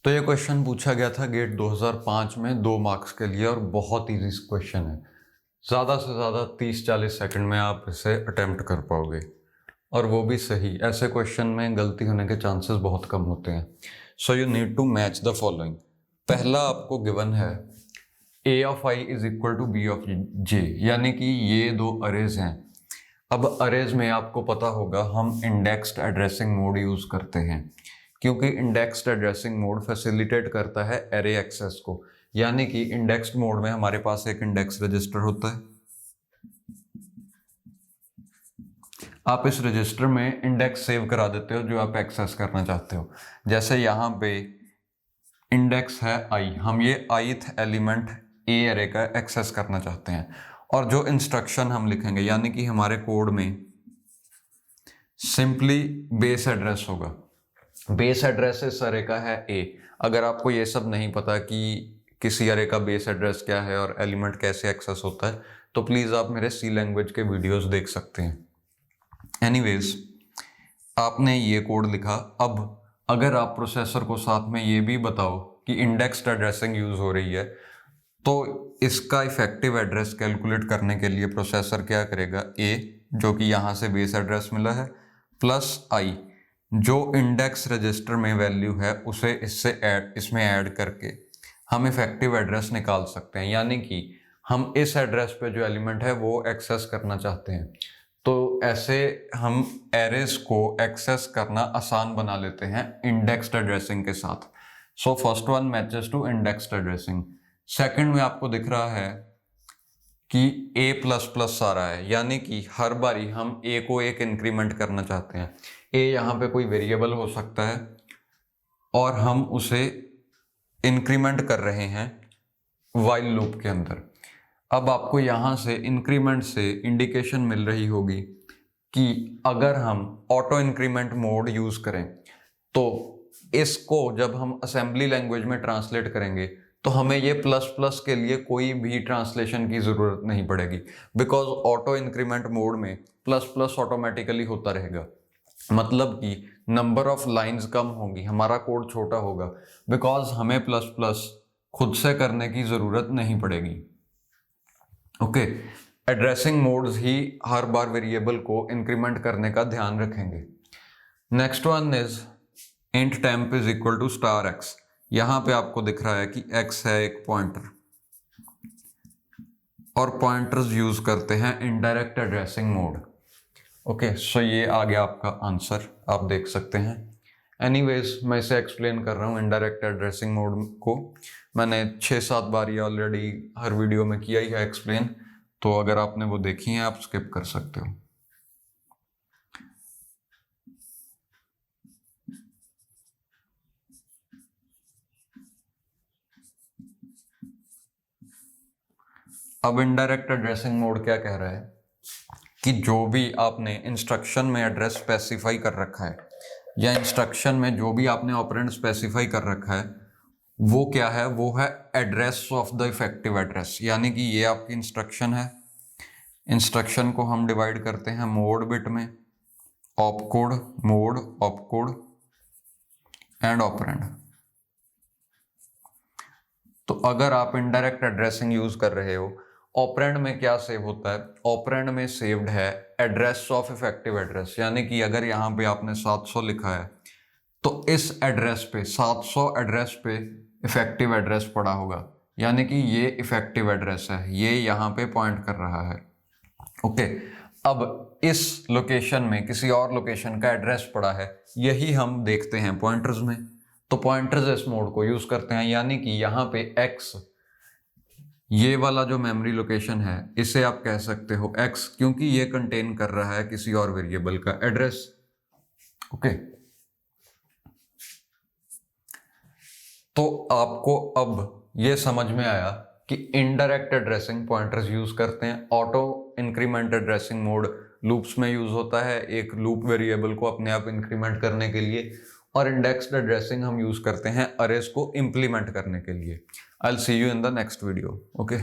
तो ये क्वेश्चन पूछा गया था गेट 2005 में 2 मार्क्स के लिए और बहुत ईजी क्वेश्चन है। ज़्यादा से ज़्यादा 30-40 सेकंड में आप इसे अटेम्प्ट कर पाओगे और वो भी सही। ऐसे क्वेश्चन में गलती होने के चांसेस बहुत कम होते हैं। So you need to match the following. पहला आपको गिवन है a of i is equal to b of j, यानी कि ये दो अरेज हैं। अब अरेज में आपको पता होगा हम इंडेक्स्ड एड्रेसिंग मोड यूज करते हैं, क्योंकि इंडेक्स्ड एड्रेसिंग मोड फैसिलिटेट करता है एरे एक्सेस को। यानी कि इंडेक्स्ड मोड में हमारे पास एक इंडेक्स रजिस्टर होता है। आप इस रजिस्टर में इंडेक्स सेव करा देते हो जो आप एक्सेस करना चाहते हो। जैसे यहाँ पे इंडेक्स है i, हम ये ith एलिमेंट a एरे का एक्सेस करना चाहते हैं, और जो इंस्ट्रक्शन हम लिखेंगे यानी कि हमारे कोड में सिंपली बेस एड्रेस होगा। बेस एड्रेस इस अरे का है a। अगर आपको ये सब नहीं पता कि किसी अरे का बेस एड्रेस क्या है और एलिमेंट कैसे एक्सेस होता है, तो प्लीज़ आप मेरे सी लैंग्वेज के वीडियोस देख सकते हैं। एनीवेज, आपने ये कोड लिखा। अब अगर आप प्रोसेसर को साथ में ये भी बताओ कि इंडेक्स्ड एड्रेसिंग यूज़ हो रही है, तो इसका इफेक्टिव एड्रेस कैलकुलेट करने के लिए प्रोसेसर क्या करेगा, a जो कि यहाँ से बेस एड्रेस मिला है प्लस i जो इंडेक्स रजिस्टर में वैल्यू है उसे इसमें ऐड करके हम इफेक्टिव एड्रेस निकाल सकते हैं। यानी कि हम इस एड्रेस पे जो एलिमेंट है वो एक्सेस करना चाहते हैं, तो ऐसे हम एरेज को एक्सेस करना आसान बना लेते हैं इंडेक्स्ड एड्रेसिंग के साथ। So first one matches to indexed addressing. Second में आपको दिख रहा है कि a++ आ रहा है, यानी कि हर बारी हम a को एक इंक्रीमेंट करना चाहते हैं। a यहाँ पे कोई वेरिएबल हो सकता है और हम उसे इंक्रीमेंट कर रहे हैं वाइल लूप के अंदर। अब आपको यहाँ से इंक्रीमेंट से इंडिकेशन मिल रही होगी कि अगर हम ऑटो इंक्रीमेंट मोड यूज करें तो इसको जब हम असेंबली लैंग्वेज में ट्रांसलेट करेंगे तो हमें ये प्लस प्लस के लिए कोई भी ट्रांसलेशन की ज़रूरत नहीं पड़ेगी, बिकॉज ऑटो इंक्रीमेंट मोड में प्लस प्लस ऑटोमेटिकली होता रहेगा। मतलब कि नंबर ऑफ लाइंस कम होगी, हमारा कोड छोटा होगा, बिकॉज हमें प्लस प्लस खुद से करने की ज़रूरत नहीं पड़ेगी। ओके, एड्रेसिंग मोड्स ही हर बार वेरिएबल को इंक्रीमेंट करने का ध्यान रखेंगे। Next one is int temp is equal to $x। यहां पे आपको दिख रहा है कि x है एक पॉइंटर, और पॉइंटर्स यूज करते हैं इनडायरेक्ट एड्रेसिंग मोड। ओके, सो ये आ गया आपका आंसर, आप देख सकते हैं। एनीवेज, मैं इसे एक्सप्लेन कर रहा हूँ इनडायरेक्ट एड्रेसिंग मोड को। मैंने 6-7 बार ये ऑलरेडी हर वीडियो में किया ही है एक्सप्लेन, तो अगर आपने वो देखी है आप स्किप कर सकते हो। अब इनडायरेक्ट एड्रेसिंग मोड क्या कह रहा है कि जो भी आपने इंस्ट्रक्शन में एड्रेस स्पेसिफाई कर रखा है या इंस्ट्रक्शन में जो भी आपने ऑपरेंड स्पेसिफाई कर रखा है वो क्या है, वो है address of the effective address. यानी कि ये आपकी इंस्ट्रक्शन है। इंस्ट्रक्शन को हम डिवाइड करते हैं मोड बिट में, opcode, mode, opcode and operand. तो अगर आप इनडायरेक्ट एड्रेसिंग यूज कर रहे हो, ऑपरेंड में क्या सेव होता है, ऑपरेंड में सेव्ड है एड्रेस ऑफ इफेक्टिव एड्रेस। यानी कि अगर यहाँ पे आपने 700 लिखा है तो इस एड्रेस पे 700 एड्रेस पे इफेक्टिव एड्रेस पड़ा होगा, यानी कि ये इफेक्टिव एड्रेस है, ये यहाँ पे पॉइंट कर रहा है। ओके, अब इस लोकेशन में किसी और लोकेशन का एड्रेस पड़ा है, यही हम देखते हैं पॉइंटर्स में, तो पॉइंटर्स इस मोड को यूज करते हैं। यानी कि यहाँ पे x, ये वाला जो मेमोरी लोकेशन है इसे आप कह सकते हो x, क्योंकि ये कंटेन कर रहा है किसी और वेरिएबल का एड्रेस। ओके, तो आपको अब ये समझ में आया कि इनडायरेक्ट एड्रेसिंग पॉइंटर्स यूज करते हैं, auto increment addressing mode loops में यूज होता है एक लूप वेरिएबल को अपने आप इंक्रीमेंट करने के लिए, और इंडेक्स्ड एड्रेसिंग हम यूज करते हैं अरेज को इंप्लीमेंट करने के लिए। I will see you in the next video. Okay.